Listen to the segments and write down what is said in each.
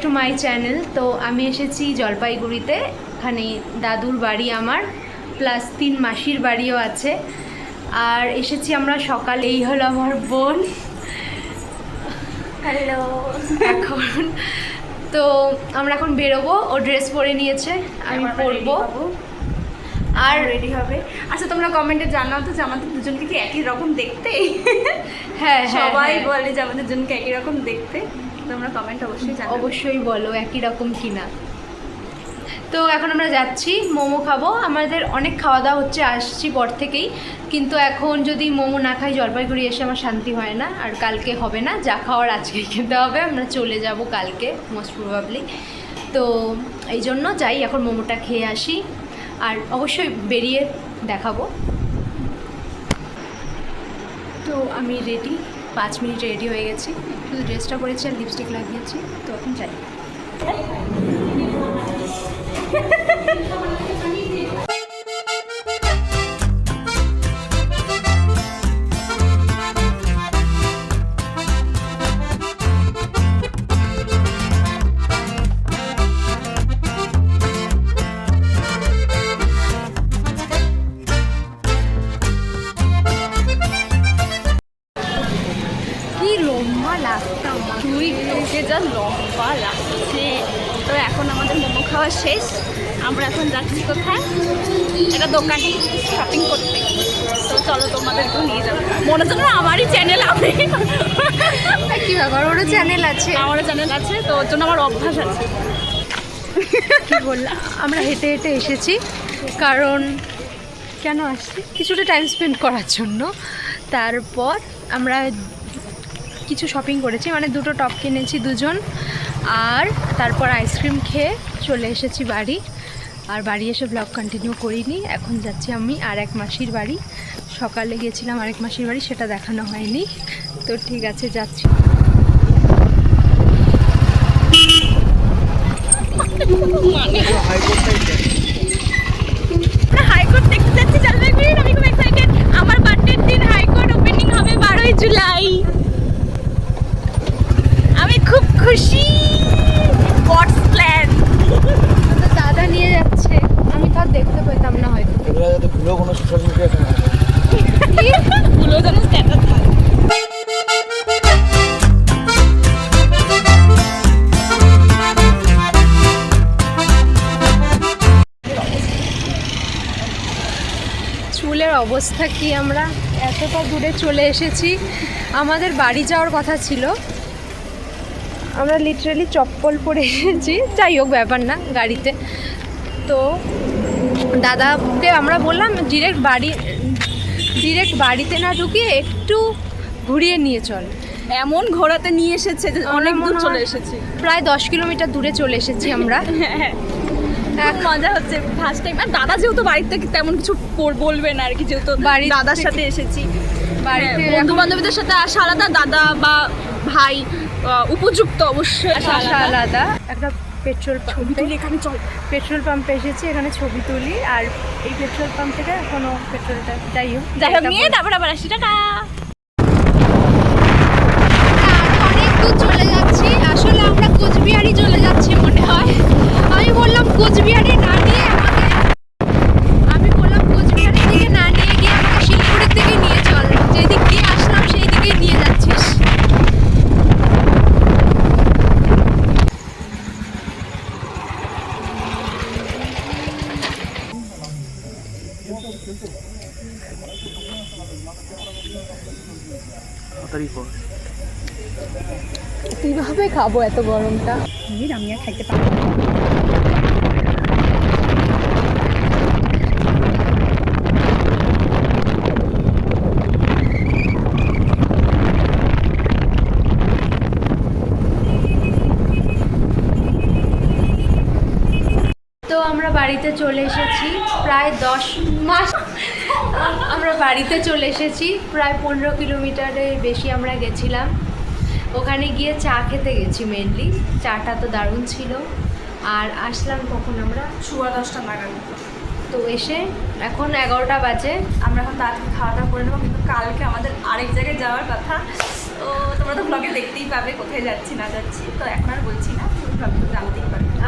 To my channel. তো আমি এসেছি জলপাইগুড়িতে, এখানে দাদুর বাড়ি আমার, প্লাস 3 মাসির বাড়িও আছে। আর এসেছি আমরা সকালে, এই হলো আমার বোন। হ্যালো। এখন তো আমরা এখন বেরোবো, ও ড্রেস পরে নিয়েছে, আমি পরবো আর রেডি হবে। আচ্ছা তোমরা কমেন্টে জানাও তো যে আমাদের দুজনকে কি একই রকম দেখতে? হ্যাঁ, সবাই বলে যে আমাদের দুজনকে একই রকম দেখতে। তোমরা কমেন্ট অবশ্যই জানাও, অবশ্যই বলো একই রকম কিনা। তো এখন আমরা যাচ্ছি, মোমো খাবো। আমাদের অনেক খাওয়া দাওয়া হচ্ছে, আসছি পর থেকেই, কিন্তু এখন যদি মোমো না খাই জলপাইগুড়ি এসে আমার শান্তি হয় না। আর কালকে হবে না, যা খাওয়ার আজকেই খেতে হবে। আমরা চলে যাব কালকে মোস্ট প্রবাবলি। তো এই জন্য যাই, এখন মোমোটা খেয়ে আসি, আর অবশ্যই বেরিয়ে দেখাবো। তো আমি রেডি, 5 মিনিট রেডি হয়ে গেছি, শুধু ড্রেসটা পরেছি আর লিপস্টিক লাগিয়েছি। তো এখন যাই। কি লম্বা লাগতো আমার, তুই তোকে যা লম্বা লাগছে। তো এখন আমাদের মোমো খাওয়া শেষ, আমরা এখন যাচ্ছি কোথায়? একটা দোকানে শপিং করতে। তো চলো তোমাদেরকেও নিয়ে যাবো। মনে হচ্ছে না আমারই চ্যানেল, আমি কি ব্যাপার, ওরও চ্যানেল আছে? আমারও চ্যানেল আছে, তো ওর জন্য আমার অভ্যাস আছে। কি বললাম, আমরা হেঁটে হেঁটে এসেছি, কারণ কেন আসছি, কিছুটা টাইম স্পেন্ড করার জন্য। তারপর আমরা কিছু শপিং করেছি, মানে 2টো টপ কিনেছি দুজন, আর তারপর আইসক্রিম খেয়ে চলে এসেছি বাড়ি। আর বাড়ি এসে ব্লগ কন্টিনিউ করিনি। এখন যাচ্ছি আমি আর এক মাসির বাড়ি। সকালে গেছিলাম আরেক মাসির বাড়ি, সেটা দেখানো হয়নি। তো ঠিক আছে, যাচ্ছি। হাইকোর্ট দেখতে যাচ্ছি জলপাইগুড়ির, আমি খুব এক্সাইটেড। আমার বার্থডের দিন হাইকোর্ট ওপেনিং হবে 12ই জুলাই। আমি খুব খুশি। God's plan. দাদা নিয়ে যাচ্ছে, আমি তো আর দেখতে পেতাম না হয়তো। এগুলো যাতে ভুলেও কোনো সোশ্যাল মিডিয়াতে না আসে। ভুলো যেন স্ট্যাটাস থাকে। চুলের অবস্থা কি, আমরা এতটা দূরে চলে এসেছি, আমাদের বাড়ি যাওয়ার কথা ছিল, আমরা লিটারালি চপ্পল পরে এসেছি। যাই হোক, ব্যাপার না, গাড়িতে। তো দাদাকে আমরা বললাম ডিরেক্ট বাড়িতে না ঢুকিয়ে একটু ঘুরিয়ে নিয়ে চল। এমন ঘোরাতে নিয়ে এসেছে যে অনেক দূর চলে এসেছি, প্রায় 10 কিলোমিটার দূরে চলে এসেছি আমরা। খুব মজা হচ্ছে ফার্স্ট টাইম। আর দাদা যেহেতু বাড়িতে তেমন কিছু বলবে না আর কি, যেহেতু দাদার সাথে এসেছি। বাড়িতে বন্ধু বান্ধবীদের সাথে আসা আলাদা, দাদা বা ভাই উপযুক্ত অবশ্যই আসা আলাদা। একটা পেট্রোল ছবি তুলি এখানে, চল। পেট্রোল পাম্পে এসেছি, এখানে ছবি তুলি। আর এই পেট্রোল পাম্প থেকে এখনো পেট্রোলটা যাই হোক নিয়ে তারপর আবার 80 টাকা। অনেক দূর চলে যাচ্ছি, আসলে আমরা কোচবিহারই চলে যাচ্ছি মনে হয়। আমি বললাম কোচবিহারে না নিয়ে কোচবিহারের দিকে না নিয়ে গিয়ে আমাকে শিলিগুড়ির দিকে নিয়ে চল, যেদিক দিয়ে আসলাম সেই দিকেই নিয়ে যাচ্ছিস। কিভাবে খাবো এত গরমটা? আমি আর খাইতে পারবো না। তো আমরা বাড়িতে চলে এসেছি, প্রায় 10 মাস আমরা বাড়িতে চলে এসেছি, প্রায় 15 কিলোমিটারের বেশি আমরা গেছিলাম। ওখানে গিয়ে চা খেতে গেছি মেনলি, চাটা তো দারুণ ছিল। আর আসলাম কখন আমরা, 10টা নাগাদ। তো এসে এখন 11টা বাজে। আমরা এখন তাড়াতাড়ি খাওয়া দাওয়া করে নেবো, কিন্তু কালকে আমাদের আরেক জায়গায় যাওয়ার কথা। তো তোমরা তো ব্লগে দেখতেই পাবে কোথায় যাচ্ছি না যাচ্ছি, তো এখন আর বলছি না, ব্লগে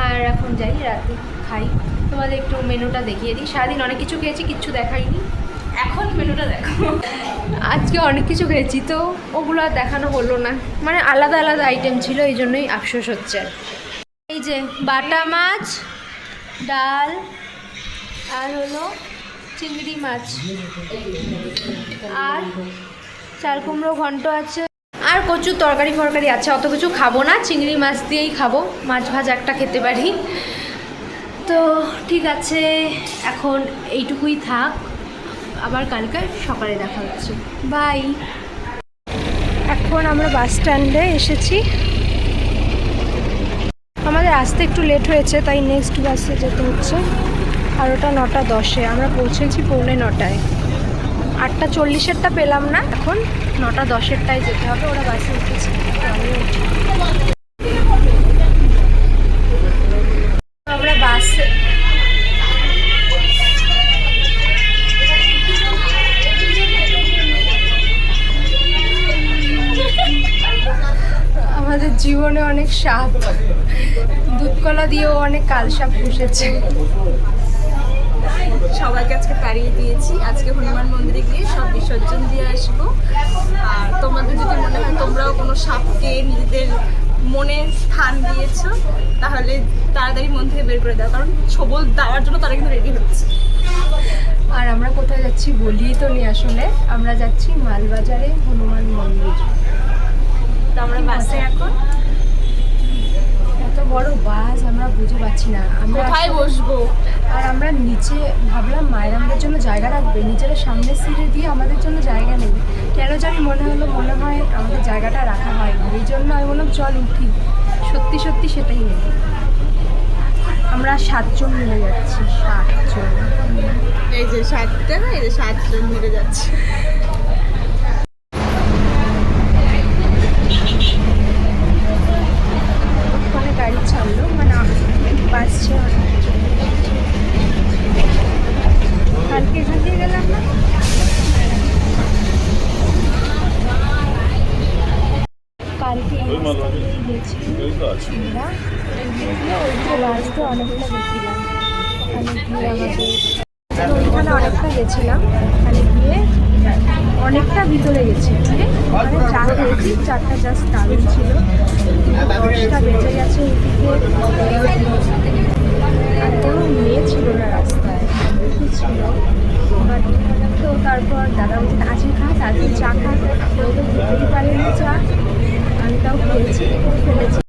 আর এখন যাই রাতে খাই। তোমাদের একটু মেনুটা দেখিয়ে দিই। সারাদিন অনেক কিছু খেয়েছি, কিচ্ছু দেখাইনি। এখন মেনুটা দেখো। আজকে অনেক কিছু খেয়েছি তো ওগুলো আর দেখানো হলো না, মানে আলাদা আলাদা আইটেম ছিল, এই জন্যই আফসোস হচ্ছে। এই যে বাটা মাছ, ডাল, আর হলো চিংড়ি মাছ, আর চাল কুমড়ো ঘন্ট আছে, আর কচুর তরকারি ফরকারি আছে। অত কিছু খাবো না, চিংড়ি মাছ দিয়েই খাবো, মাছ ভাজা একটা খেতে পারি। তো ঠিক আছে, এখন এইটুকুই থাক, আবার কালকে সকালে দেখা হচ্ছে। বাই। এখন আমরা বাস স্ট্যান্ডে এসেছি। আমাদের আসতে একটু লেট হয়েছে, তাই নেক্সট বাসে যেতে হচ্ছে। আর ওটা 9:10-এ, আমরা পৌঁছেছি 9:45। 8:40-এরটা পেলাম না, এখন 9:10-এরটায় যেতে হবে। ওরা বাসে উঠেছে, আমরা বাসে আমাদের জীবনে অনেক সাপ, দুধকলা দিয়েও অনেক কালসাপ পুষেছে। সবাইকে আজকে তাড়িয়ে দিয়েছি। আজকে হনুমান মন্দিরে গিয়ে সব বিসর্জন দিয়ে আসবো। আর তোমাদের যদি মনে হয় তোমরাও কোনো সাপকে নিজেদের মনে স্থান দিয়েছো, তাহলে তাড়াতাড়ি মন থেকে বের করে দাও, কারণ ছবল দেওয়ার জন্য তারা কিন্তু রেডি হচ্ছে। আর আমরা কোথায় যাচ্ছি বলিই তো নি, আসলে আমরা যাচ্ছি মালবাজারে হনুমান মন্দির। তো আমরা বাসে এখন এত বড় বাস আমরা বুঝে পাচ্ছি না আমরা কোথায় বসবো। আর আমরা নিচে ভাবলাম মায়ের আমাদের জন্য জায়গা রাখবে, নিজেরা সামনের সিটে দিয়ে আমাদের জন্য জায়গা নেই। কেন জানি মনে হয় আমাদের জায়গাটা রাখা হয়নি, এই জন্য আমি বললাম চল উঠি। সত্যি সত্যি সেটাই নেই। আমরা 7 জন মিলে যাচ্ছি, 7 জন। এই যে 7টা, এই যে 7 জন মিলে যাচ্ছে। ওখানে গাড়ি ছাড়লো, মানে বাসছে। কালকে এখান দিয়ে গেলাম না, কালকে এই রাস্তা দিয়ে গেছি আমরা। ওইখানে রাস্তা অনেকটা গেছিলাম, ওইখানে অনেকটা গেছিলাম, ওখানে গিয়ে অনেকটা ভিতরে গেছি। মানে চা খেয়েছি, চারটা জাস্ট দারুণ ছিল। 10টা বেজে গেছে ওইদিকে, আর কোনো মেয়ে ছিল না রাস্তায়, ছিল। তো তারপর দাদা বলছেন আজকে খা, তারপর চা খা, খেতেই পারিনি চা, আমি তাও খেয়েছি, ফেলেছি।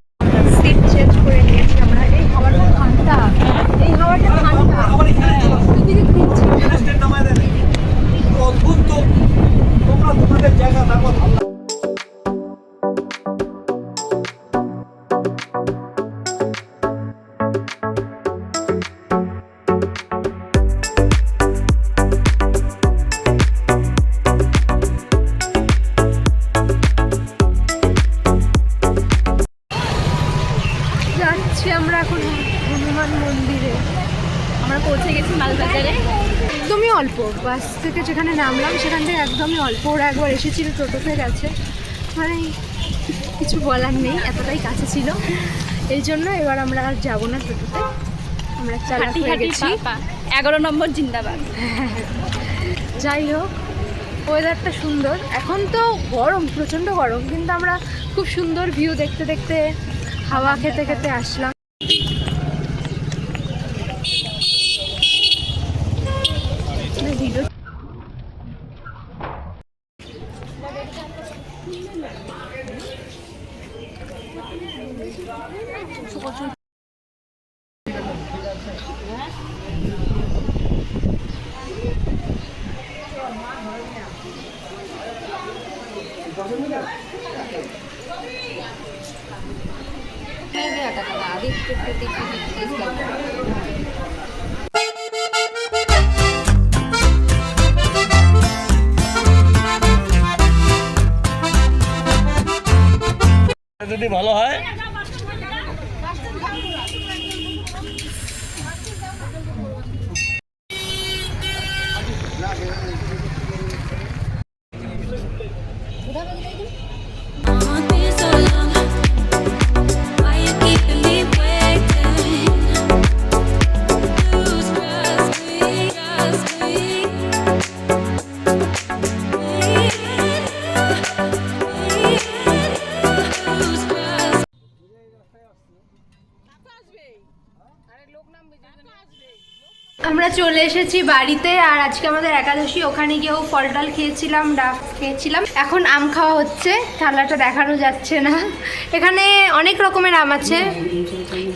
সিট চেঞ্জ করে নিয়েছি আমরা। এই হাওয়াটা ঠান্ডা, এই হাওয়াটা ঠান্ডা, ওইদিকে ঘুরছি। অদ্ভুত তো, তোমরা তোমাদের জায়গা থাকো। যাচ্ছি আমরা এখন হনুমান মন্দিরে। আমরা পৌঁছে গেছি মালবাজারে। একদমই অল্প, বাস থেকে যেখানে নামলাম সেখান থেকে একদমই অল্প। ওরা একবার এসেছিল, টোটোতে গেছে, মানে কিছু বলার নেই, এতটাই কাছে ছিল। এই জন্য এবার আমরা আর যাবো না টোটোতে, আমরা চালাক হয়ে গেছি। 11 নম্বর জিন্দাবাদ। যাই হোক, ওয়েদারটা সুন্দর। এখন তো গরম, প্রচণ্ড গরম, কিন্তু আমরা খুব সুন্দর ভিউ দেখতে দেখতে, হাওয়া খেতে খেতে আসলাম। ভিডিও যদি ভালো হয় Why you keeping me waiting? আমরা চলে এসেছি বাড়িতে, আর আজকে আমাদের একাদশী, ওখানে গিয়েও ফল টল খেয়েছিলাম, ডাব খেয়েছিলাম। এখন আম খাওয়া হচ্ছে, ঠান্ডাটা দেখানো যাচ্ছে না। এখানে অনেক রকমের আম আছে,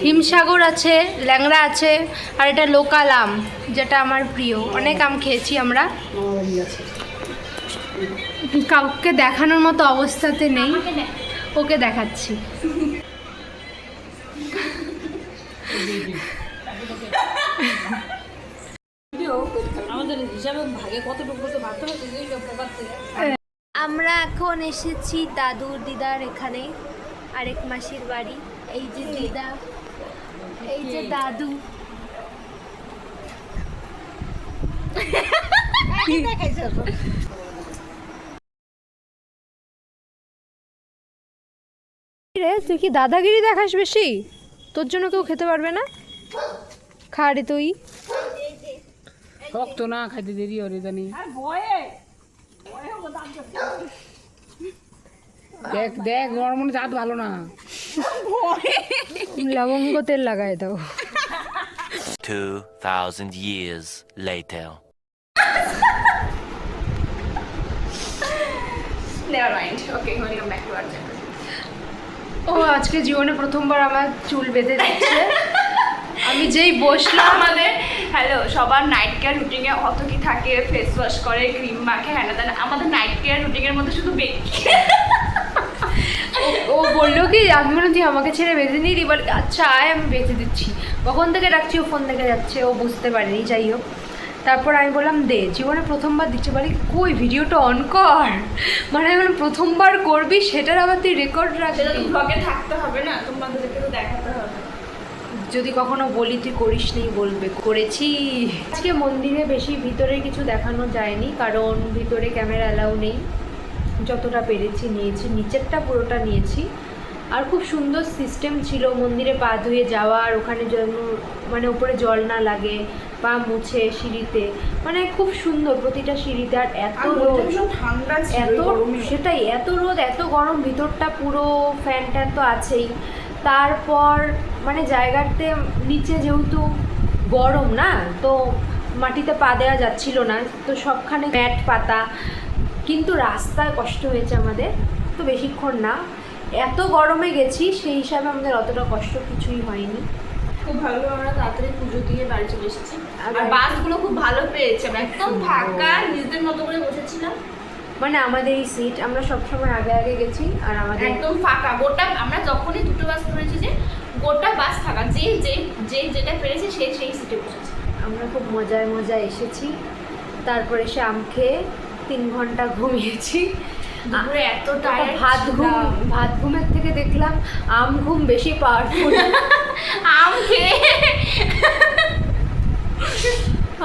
হিমসাগর আছে, ল্যাংড়া আছে, আর এটা লোকাল আম যেটা আমার প্রিয়। অনেক আম খেয়েছি আমরা, কাউকে দেখানোর মতো অবস্থাতে নেই, ওকে দেখাচ্ছি। আমরা এখন এসেছি দাদুর দিদার এখানে, আরেক মাসির বাড়ি। এই যে দিদা, এই যে দাদু। রে তুই কি দাদাগিরি দেখাস বেশি? তোর জন্য কেউ খেতে পারবে না, খা রে তুই। শক্ত না, খাইতে দেরি হরে জানি। দেখ দেখ, আমার মনে জাত ভালো না। লবঙ্গ তেল লাগাই দাও। 2000 years later. Never mind. Okay, welcome back to our channel. ও আজকে জীবনে প্রথমবার আমার চুল বেঁধে দিচ্ছে। আমি যেই বসলাম, আমাদের হ্যালো সবার নাইট কেয়ার রুটিনে অত কি থাকে, ফেস ওয়াশ করে, ক্রিম মাখে, হ্যাঁ না, আমাদের নাইট কেয়ার রুটিনের মধ্যে শুধু ও বললো কি আমি বললাম তুই আমাকে ছেড়ে বেঁধে নিই, বলে আচ্ছা আয় আমি বেঁধে দিচ্ছি। কখন থেকে ডাকছি, ও ফোন থেকে যাচ্ছে, ও বুঝতে পারেনি। যাই হোক, তারপর আমি বললাম দে, জীবনে প্রথমবার দিচ্ছে। বলে কই ভিডিওটা অন কর, মানে আমি বললাম প্রথমবার করবি, সেটার আবার তুই রেকর্ড রাখবি, ব্লগে থাকতে হবে না, তোমাদেরকে তো দেখাতে হবে। যদি কখনো বলি তুই করিস নি, বলবে করেছি। আজকে মন্দিরে বেশি ভিতরে কিছু দেখানো যায়নি, কারণ ভিতরে ক্যামেরা অ্যালাউ নেই। যতটা পেরেছি নিয়েছি, নিচেরটা পুরোটা নিয়েছি। আর খুব সুন্দর সিস্টেম ছিল মন্দিরে পা ধুয়ে যাওয়ার, ওখানে যেন মানে উপরে জল না লাগে, পা মুছে সিঁড়িতে, মানে খুব সুন্দর প্রতিটা সিঁড়িতে। আর এত রোদ, ঠান্ডা এত সেটাই, এত রোদ, এত গরম, ভিতরটা পুরো ফ্যান ট্যান তো আছেই। তারপর মানে জায়গাতে নিচে যেহেতু গরম না, তো মাটিতে পা দেওয়া যাচ্ছিল না, তো সবখানে ম্যাট পাতা। কিন্তু রাস্তায় কষ্ট হয়েছে আমাদের, তো বেশিক্ষণ না, এত গরমে গেছি, সেই হিসাবে আমাদের অতটা কষ্ট কিছুই হয়নি। খুব ভালো, আমরা তাড়াতাড়ি পুজো দিয়ে বাড়ি চলে এসেছি। আর আর বাসগুলো খুব ভালো পেয়েছে, আমরা একদম ফাঁকা নিজেদের মতো করে বসেছিলাম। মানে আমাদের এই সিট, আমরা সবসময় আগে আগে গেছি, আর আমাদের একদম ফাঁকা গোটা। আমরা যখনই দুটো বাস ধরেছি যে গোটা বাস ফাঁকা, যে যে যে যেটা পেরেছে সেই সেই সিটে বসেছে। আমরা খুব মজায় মজায় এসেছি। তারপর এসে আম খেয়ে 3 ঘন্টা ঘুমিয়েছি। দুপুরে এত টায়ার্ড, ভাত ঘুমের থেকে দেখলাম আম ঘুম বেশি পাওয়ারফুল। আম খেয়ে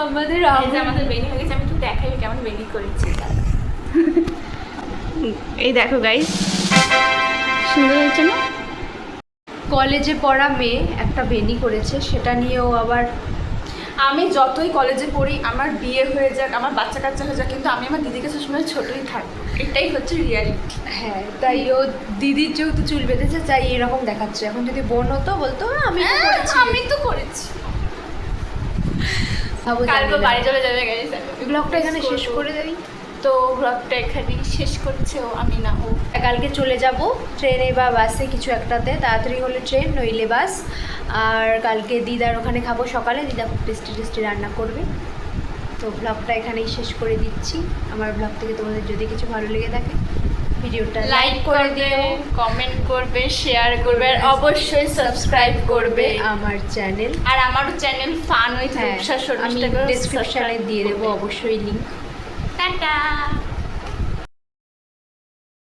আমাদের আমাদের বেনি হয়ে গেছে। আমি তো দেখাই কেমন বেনি করেছি। এই দেখো গাইস, সুন্দর হয়েছে না? কলেজে পড়া মেয়ে একটা বেনি করেছে, সেটা নিয়েও আবার আমি যতই কলেজে পড়ি, আমার বিয়ে হয়ে যাক, আমার বাচ্চা কাচ্চা হয়ে যাক, কিন্তু আমি আমার দিদিকে সবসময় ছোটই থাকবো, এটাই হচ্ছে রিয়ালিটি। হ্যাঁ, তাই ও দিদির যেহেতু চুল বেঁধেছে তাই এরকম দেখাচ্ছে। এখন যদি বোন হতো বলতো আমি তো করেছি, আমি তো করেছি। ভাবো কালকে বাড়ি চলে যাবে গাইস। ব্লগটা এখানে শেষ করে দেই। তো ব্লগটা এখানেই শেষ করছে ও, আমি না ও। কালকে চলে যাব ট্রেনে বা বাসে, কিছু একটাতে, তাড়াতাড়ি হলে ট্রেন নইলে বাস। আর কালকে দিদার ওখানে খাবো সকালে, দিদা খুব টেস্টি টেস্টি রান্না করবে। তো ব্লগটা এখানেই শেষ করে দিচ্ছি। আমার ব্লগ থেকে তোমাদের যদি কিছু ভালো লেগে থাকে ভিডিওটা লাইক করে দিও, কমেন্ট করবে, শেয়ার করবে, আর অবশ্যই সাবস্ক্রাইব করবে আমার চ্যানেল। আর আমারও চ্যানেল ফান উইথ হ্যাঁ, রূপসা আমি শর্মিষ্ঠাকে ডেসক্রিপশনে দিয়ে দেবো অবশ্যই লিঙ্ক। টাটা।